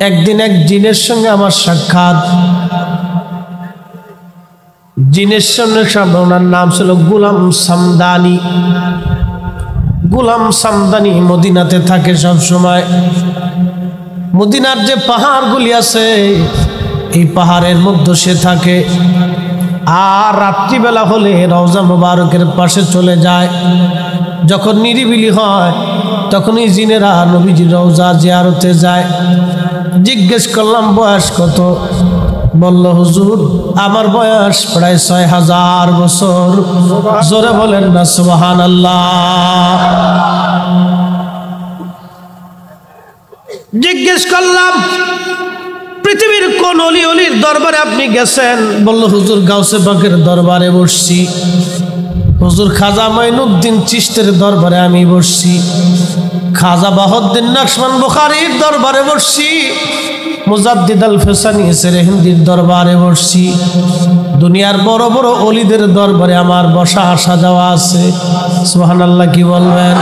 একদিন এক জিনের সঙ্গে আমার সাক্ষাৎ। জিনের সঙ্গে ওনার নাম ছিল গোলাম সামদানি। গোলাম সামদানি মদিনাতে থাকে সব সময়। মদিনার যে পাহাড়গুলি আছে এই পাহাড়ের মধ্যে সে থাকে। আর রাত্রিবেলা হলে রওজা মুবারকের পাশে চলে যায়। যখন নিরিবিলি হয় তখন এই জিনেরা নবীজির রওজা জিয়ারতে যায়। জিজ্ঞেস করলাম বয়স কত? বলল হুজুর আমার বয়স প্রায় ৬০০০ বছর। জোরে বলেন না সুবহানাল্লাহ। জিজ্ঞেস করলাম পৃথিবীর কোন অলির দরবারে আপনি গেছেন? বলল হুজুর গাউসে পাকের দরবারে বসছি। হুজুর খাজা মাইনুদ্দিন চিশতের দরবারে আমি বসছি। খাজা বাহাউদ্দিন নকশবন্দ বুখারীর দরবারে বসছি। মুজাদ্দিদ আল ফেসানি সেরহিন্দির দরবারে বসছি। দুনিয়ার বড় বড় অলিদের দরবারে আমার বসা আসা যাওয়া আছে। সুবহানাল্লাহ কি বলবেন?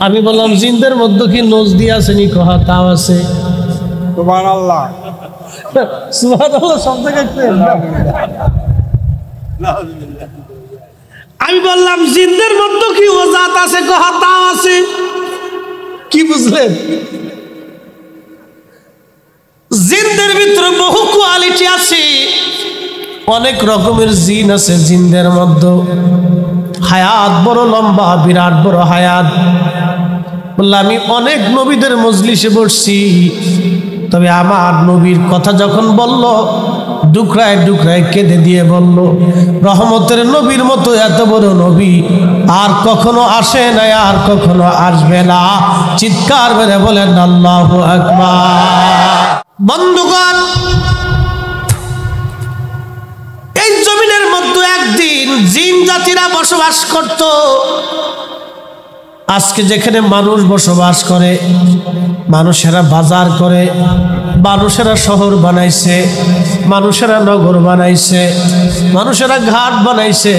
আমি বললাম জিনদের মধ্যে কি নজদি আছে নি? কহা তাও আছে। সুবহানাল্লাহ সুবহানাল্লাহ শব্দ কাটতেন। আমি বললাম জিনদের মধ্যে কি ওজাত আছে? কহা তাও আছে। কি বুঝলেন? জিনদের ভিতরে বহু কোয়ালিটি আছে, অনেক রকমের জিন আছে জিনদের মধ্যে। হায়াত বড় লম্বা, বিরাট বড় হায়াত। বললাম আমি অনেক নবীদের মজলিসে বসছি, তবে আমার নবীর কথা যখন বলল ডুকরায় ডুকরায় কেঁদে দিয়ে বলল রহমতের নবীর মতো এত বড় নবী আর কখনো আসে না, আর কখনো আসবে না। চিৎকার মেরে বলেন আল্লাহু আকবার। বন্ধুগণ, এই জমিনের মধ্যে একদিন জিন জাতিরা বসবাস করত। আজকে যেখানে মানুষ বসবাস করে, মানুষেরা বাজার করে, মানুষেরা শহর বানাইছে, মানুষেরা নগর বানাইছে, মানুষেরা ঘাট বানাইছে,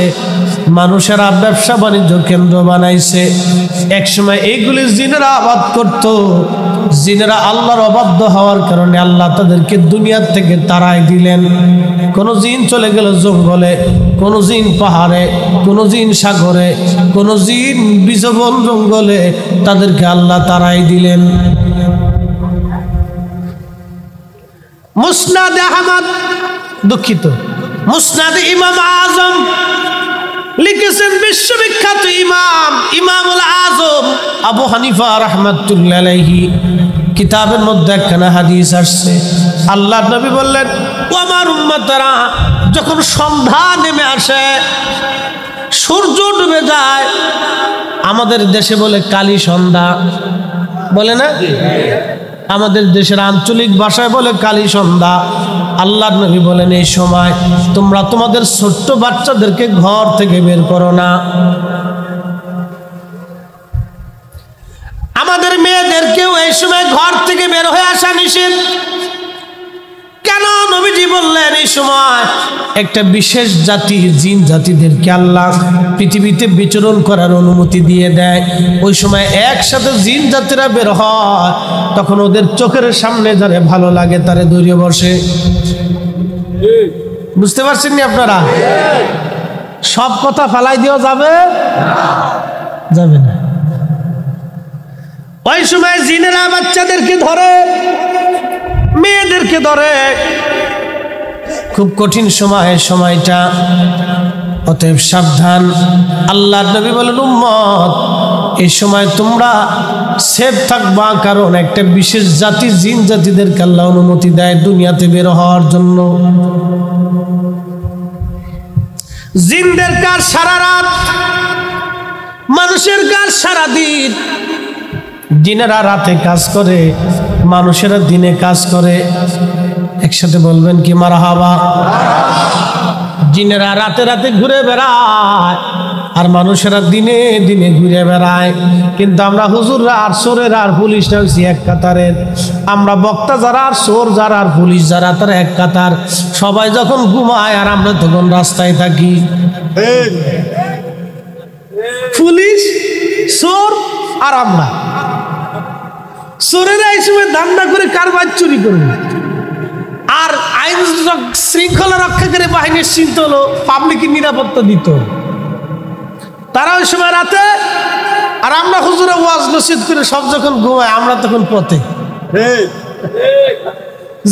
মানুষেরা ব্যবসা বাণিজ্য কেন্দ্র বানাইছে। একসময় এইগুলি জিনেরা আবাদ করত। জিনেরা আল্লাহর অবাধ্য হওয়ার কারণে আল্লাহ তাদেরকে দুনিয়ার থেকে তাড়াই দিলেন। কোন জিন চলে গেল জঙ্গলে, কোন জিন পাহাড়ে, কোন জিন সাগরে, কোন জিন বিষবন জঙ্গলে, তাদেরকে আল্লাহ তাড়াই দিলেন। মুসনাদ আহমদ, দুঃখিত, মুসনাদ ইমাম আজম লিখেছেন বিশ্ববিখ্যাত ইমামুল আজম আবু হানিফা রাহমাতুল্লাহ আলাইহি। কিতাবের মধ্যে একখানা হাদিস আসছে, আল্লাহর নবী বললেন ও আমার উম্মতরা, যখন সন্ধ্যা নেমে আসে, সূর্য ডুবে যায়, আমাদের দেশে বলে কালী সন্ধ্যা, বলে না? আমাদের দেশের আঞ্চলিক ভাষায় বলে কালী সন্ধ্যা। আল্লাহর নবী বলেন এই সময় তোমরা তোমাদের ছোট্ট বাচ্চাদেরকে ঘর থেকে বের করো না। আমাদের মেয়েদেরকেও এই সময় ঘর থেকে বের হয়ে আসা নিষেধ। কেন নবীজি বললেন এই সময় একটা বিশেষ জাতি জিন জাতিদেরকে আল্লাহ পৃথিবীতে বিচরণ করার অনুমতি দিয়ে দেয়। ওই সময় একসাথে জিন জাতিরা বের হয়, তখন ওদের চোখের সামনে যারে ভালো লাগে তারে দৌড়িয়ে বসে। বুঝতে পারছেন নি আপনারা? সব কথা ফালাই দেওয়া যাবে যাবে না। ওই সময় জিনেরা বাচ্চাদেরকে ধরে, মেয়েদেরকে ধরে। খুব কঠিন সময়টা, অতএব সাবধান। আল্লাহর নবী বলেন উম্মত এই সময় তোমরা সেফ থাকবা, কারণ একটা বিশেষ জাতি জিন জাতিদেরকে আল্লাহ অনুমতি দেয় দুনিয়াতে বের হওয়ার জন্য। জিনদের কাজ সারা রাত, মানুষের কাজ সারা দিন। জিনেরা রাতে কাজ করে, মানুষেরা দিনে কাজ করে। একসাথে বলবেন কি মারহাবা। জিনেরা রাতে রাতে ঘুরে বেড়ায় আর মানুষেরা দিনে দিনে ঘুরে বেড়ায়। কিন্তু আমরা হুজুররা আর চোরের আর পুলিশরা হয়েছি এক কাতারের। আমরা বক্তা যারা আর চোর যারা আর পুলিশ যারা তারা এক কাতার। সবাই যখন ঘুমায় আর আমরা তখন রাস্তায় থাকি। পুলিশ, চোর আর আমরা। চোরেরা এই সময় ধান্দা করে কারবার চুরি করবে, আর আইন শৃঙ্খলা রক্ষাকারী বাহিনীর চিন্তা হলো পাবলিকের নিরাপত্তা দিত। তারা ওই সময় রাতে, আর আমরা হুজুরে ওয়াজ নসিহত করে সব যখন ঘুমায়, আমরা তখন পথে।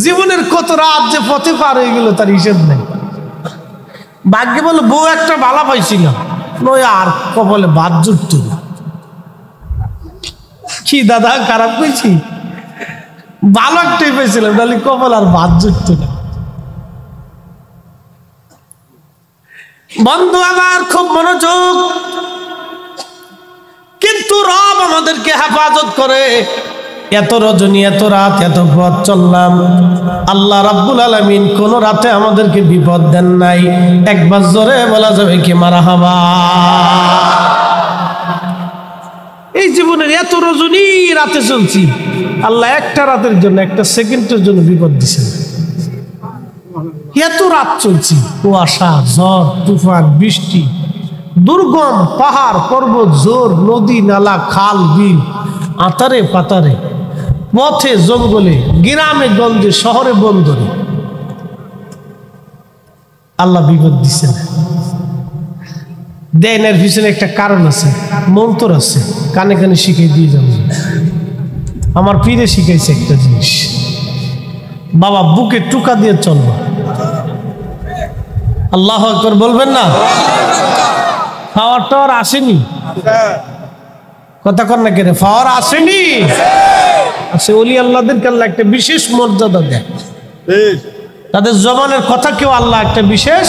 জীবনের কত রাত যে পথে পার হয়ে গেল তার হিসেব নেই। ভাগ্যে বলে বউ একটা ভালা পাইছিল, নয় আর কপালে বাদ জুটত না। কি দাদা খারাপ কইছি? ভালো একটাই পেয়েছিলাম, তাহলে কপাল আর বাদ জুটত না। বন্ধু আমার খুব মনোযোগ, কিন্তু রব আমাদেরকে হেফাজত করে। এত রজনী, এত রাত, এত পথ চললাম, আল্লাহ রাব্বুল আলামিন কোন রাতে আমাদেরকে বিপদ দেন নাই। একবার জোরে বলা যাবে কি মারহাবা। এই জীবনের এত রজনী রাতে চলছি, আল্লাহ একটা রাতের জন্য, একটা সেকেন্ডের জন্য বিপদ দিছেন। এত রাত চলছি, কুয়াশা, ঝড়, তুফান, বৃষ্টি, দুর্গম পাহাড় পর্বত, জোর নদী নালা, খাল বিল, আতারে পাতারে, পথে জঙ্গলে, গ্রামে গঞ্জে, শহরে বন্দরে, আল্লাহ বিপদ দিচ্ছেন। দেনের পিছনে একটা কারণ আছে, মন্তর আছে, কানে কানে শিখিয়ে দিয়ে যাবো। আমার পীরে শিখাইছে একটা জিনিস, বাবা বুকে টুকা দিয়ে চলবা। আল্লাহু আকবার বলবেন না? পাওয়ার টাওয়ার আসেনি, কথা কর না কেন? পাওয়ার আসেনি, আসে। ওলি আল্লাহদেরকে আল্লাহ একটা বিশেষ মর্যাদা দেয়, তাদের জবানের কথাকেও আল্লাহ একটা বিশেষ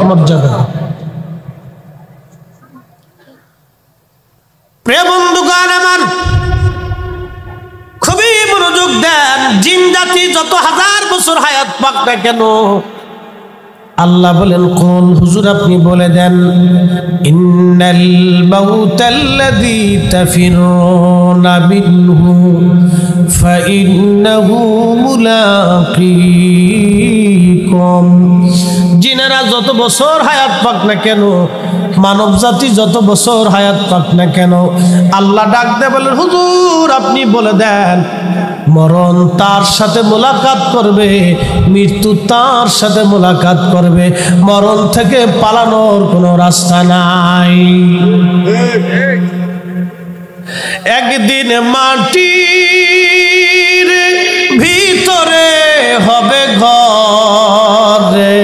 মর্যাদা দেয়। প্রিয় বন্ধুগণ আমার, খুবই মনোযোগ দেন। জিন জাতি যত হাজার বছর হায়াত পাক না কেন, আল্লাহ বলেন কোন হুজুর আপনি বলে দেন, ইন্নাল মাউতাল্লাযী তাফিরুনা মিনহু ফাইন্নাহু মুলাকীকুম। জিনেরা যত বছর হায়াত পাক না কেন, মানব জাতি যত বছর হায়াত পাক না কেন, আল্লাহ ডাক দে বলেন হুজুর আপনি বলে দেন, মরণ তার সাথে মোলাকাত করবে, মৃত্যু তার সাথে মোলাকাত করবে, মরণ থেকে পালানোর কোনো রাস্তা নাই। একদিন মাটির ভিতরে হবে ঘরে,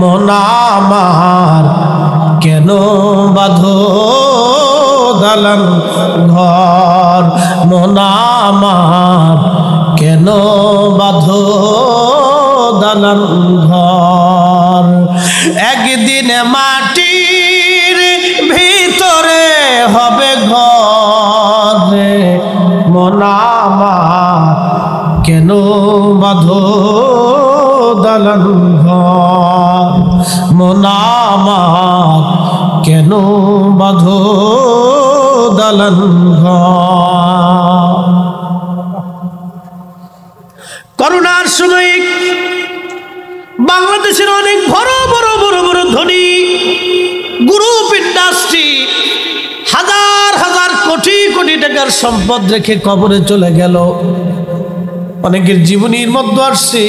মন আমার কেন বাঁধো দালান ঘর, মন আমার কেন বাঁধো দালান ঘর। একদিন মাটির ভিতরে হবে ঘরে, মন আমার কেন বাঁধো দালান ঘর, মন আমার কেন বাঁধো দালান ঘর। করোনার সময় বাংলাদেশের অনেক বড় বড় বড় বড় ধনী গ্রুপ ইন্ডাস্ট্রি হাজার হাজার কোটি কোটি টাকার সম্পদ রেখে কবরে চলে গেল। অনেকের জীবনীর মধ্যে আসছে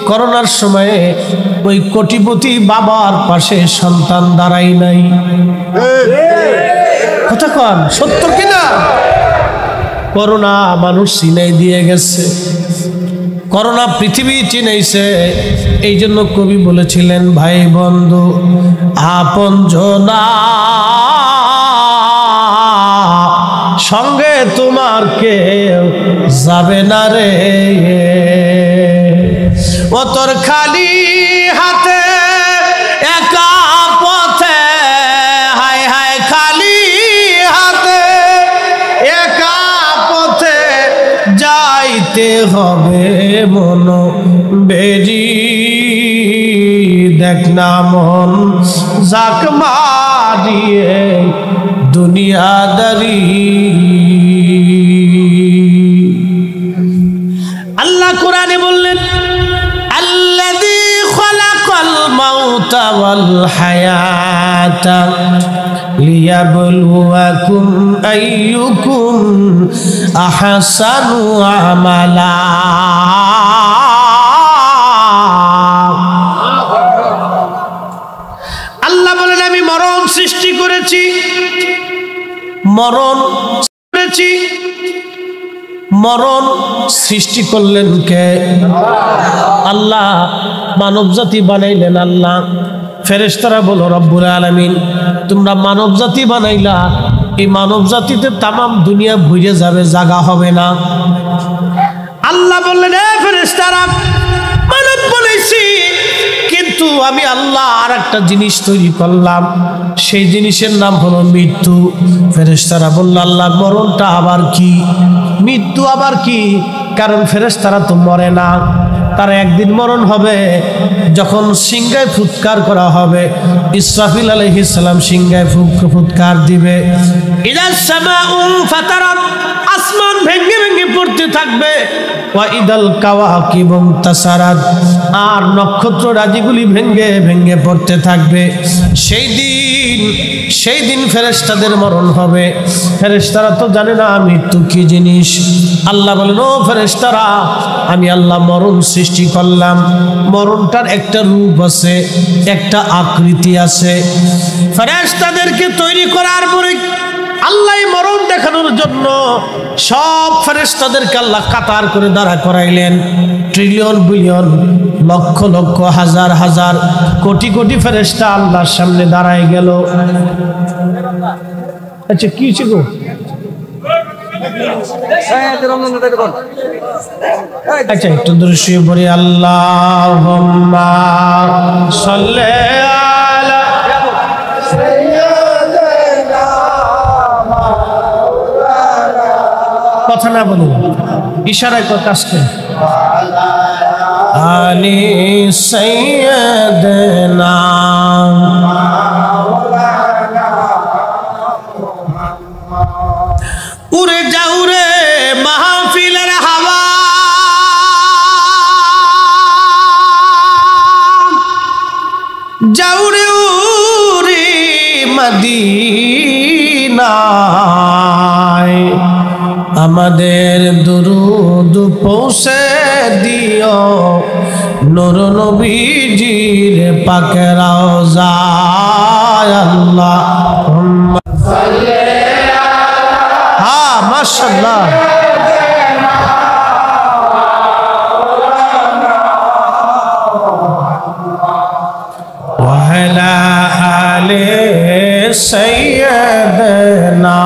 করোনার সময়ে ওই কোটিপতি বাবার পাশে সন্তান দাঁড়াই নাই। কথা কন সত্য কিনা? করোনা মানুষ চিনাই দিয়ে গেছে, করোনা পৃথিবী চিনাইছে। এই জন্য কবি বলেছিলেন, ভাই বন্ধু আপনজনা সঙ্গে তোমার কেউ যাবে না রে, ও তোর খালি হাতে একা পথে, হায় হায় খালি হাতে একা পথে যাইতে হবে মন বেরি, দেখ না মন জাক মারিয়ে দুনিয়াদারি। আল্লাহ কোরআনে বললেন, আল্লাযী খালাকাল মাউতা ওয়াল হায়াতা লিয়াবলুয়াকুম আইয়ুকুম আহসানু আমালা। আল্লাহ বলেন আমি মরণ সৃষ্টি করেছি, মরণ সৃষ্টি করলেন কে? আল্লাহ। মানব জাতি বানাইলেন আল্লাহ। ফেরেশতারা বলো রব্বুল আলামিন তোমরা মানব জাতি বানাইলা, এই মানব জাতিতে তামাম দুনিয়া ভুলে যাবে, জায়গা হবে না। আল্লাহ বললেন এ ফেরেশতারা মানব বানাইছি, কিন্তু আমি আল্লাহ আর একটা জিনিস তৈরি করলাম, সেই জিনিসের নাম হলো মৃত্যু। ফেরেশতারা বলল আল্লাহ মরণটা আবার কি? মৃত্যু আবার কি? কারণ ফেরেশতারা তো মরে না, তারা একদিন মরণ হবে, যখন সিংহায় ফুৎকার করা হবে। ইসরাফিল আলাইহিস সালাম সিংহায় ফুৎকার দিবে। ইদাস সামাউ ফাতারাত, আসমান ভেঙে ভেঙে পড়তে থাকবে। ওয়া ইদাল কাওয়াকিবু তাসারাত, আর নক্ষত্র রাজিগুলি ভেঙে ভেঙে পড়তে থাকবে। সেই দিন ফেরেশতাদের মরণ হবে। ফেরেশতারা তো জানে না মৃত্যু কি জিনিস। আল্লাহ বলেন ও ফেরেশতারা আমি আল্লাহ মরণ সৃষ্টি করলাম। মরণটার একটা রূপ আছে, একটা আকৃতি আছে। ফেরেশতাদেরকে তৈরি করার পরে আল্লাহ মরণ দেখানোর জন্য সব ফেরেশতাদেরকে আল্লাহ কাতার করে দাঁড়া করাইলেন। ট্রিলিয়ন বিলিয়ন লক্ষ লক্ষ হাজার হাজার কোটি কোটি ফেরেশতা আল্লাহর সামনে দাঁড়ায় গেল। আচ্ছা কি ছিল? আচ্ছা একটু দৃশ্য পড়ি। আল্লাহুম্মা সাল্লি আলা সাইয়্যিদিনা, কথা না বলুন, ইশারায় কাজ করেন। আলি সাইয়্যিদিনা উড়ে যাও রে মাহফিলের হাওয়া, যাও রে উড়ে মদিনায়, আমাদের দুরুদ পৌঁছে দিও নূর নবীজির পাক রওজায়। আল্লাহুম্মা সাল্লি মাশাআল্লাহ। ওয়া আলা আলি সাইয়্যিদিনা,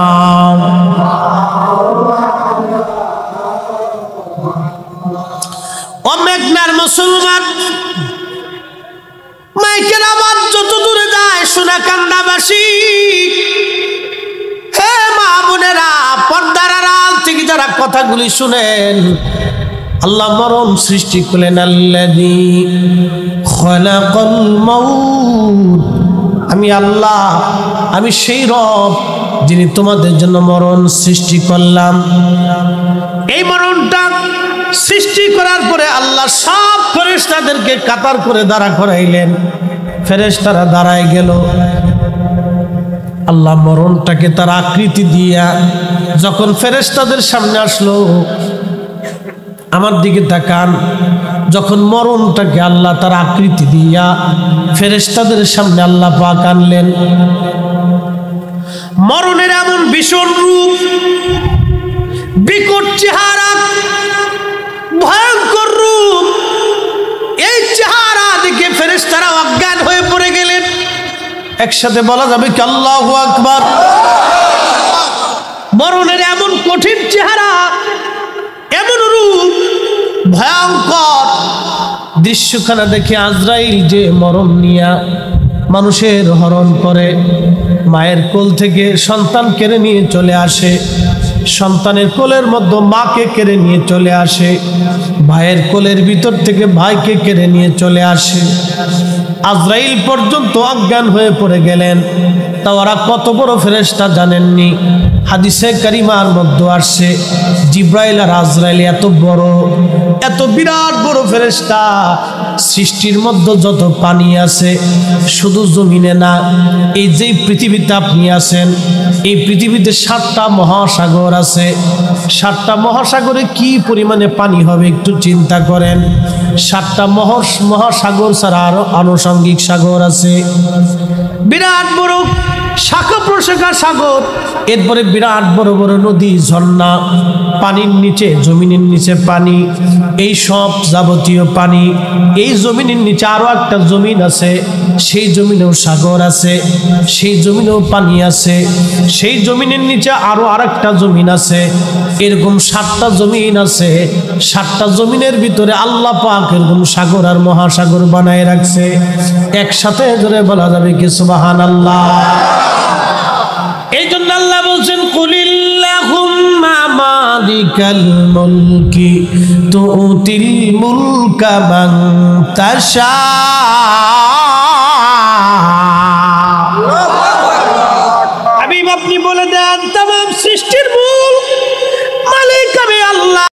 ও মেঘনার মুসলমান, মাইকের আওয়াজ যত দূরে যায় সোনাকান্দাবাসী, হে মা বোনেরা, পর্দার আড়াল থেকে যারা কথাগুলি শুনেন, আল্লাহ মরণ সৃষ্টি করলেন। আল্লাযী খালাকাল মাউত, আমি আল্লাহ, আমি সেই রব যিনি তোমাদের জন্য মরণ সৃষ্টি করলাম। এই মরণটা সৃষ্টি করার পরে আল্লাহ সব ফেরেশতাদেরকে কাতার করে দাঁড়া করাইলেন। ফেরেশতারা দাঁড়ায় গেল। আল্লাহ মরণটাকে তার আকৃতি দিয়া যখন ফেরেশতাদের সামনে আসলো, আমার দিকে তাকান, যখন মরণটাকে আল্লাহ তার আকৃতি দিয়া ফেরেশতাদের সামনে আল্লাহ পাক আনলেন, মরণের এমন ভীষণ রূপ, বিকট চেহারা, ভয়ঙ্কর রূপ, এই চেহারা দেখে ফেরেশতারা অজ্ঞান হয়ে পড়ে গেলেন। একসাথে বলা যাবে কি আল্লাহু আকবার। মরণের এমন কঠিন চেহারা, এমন রূপ, ভয়ঙ্কর দৃশ্যখানা দেখে আজরাইল যে মরণ নিয়া মানুষের হরণ করে, মায়ের কোল থেকে সন্তান কেড়ে নিয়ে চলে আসে, সন্তানের কোলের মধ্যে মাকে কেড়ে নিয়ে চলে আসে, ভাইয়ের কোলের ভিতর থেকে ভাইকে কেড়ে নিয়ে চলে আসে। আজরাইল পর্যন্ত অজ্ঞান হয়ে পড়ে গেলেন। তা ওরা কত বড় ফেরেশতা জানেননি? হাদিসে কারিমার মধ্যে আসছে জিব্রাইল আর আজরাইল এত বড়, এত বিরাট বড় ফেরেশতা, সৃষ্টির মধ্যে যত পানি আছে শুধু জমিনে না, এই যে পৃথিবীতে আপনি আছেন এই পৃথিবীতে 7টা মহাসাগর আছে। 7টা মহাসাগরে কি পরিমাণে পানি হবে একটু চিন্তা করেন। 7টা মহাসাগর ছাড়া আরো আনুষঙ্গিক সাগর আছে, বিরাট বড় শাখা প্রশাখা সাগর, এরপরে বিরাট বড় বড় নদী, ঝর্ণা, পানির নিচে জমিনের নিচে পানি, এই সব যাবতীয় পানি। এই জমিনের নিচে আরো একটা জমিন আছে, সেই জমিনেও সাগর আছে, সেই জমিনেও পানি আছে, সেই জমিনের নিচে আরো আরেকটা জমিন আছে। এরকম 7টা জমিন আছে। 7টা জমিনের ভিতরে আল্লাহ পাক এরকম সাগর আর মহাসাগর বানায় রাখছে। একসাথে জোরে বলা যাবে কি সুবহানাল্লাহ? এই জন্য আল্লাহ বলছেন কুলিল্লাহুম্মা মালিকাল মুলকি তুতিল মুলকা মান তাশা। হাবিব আপনি বলে দেন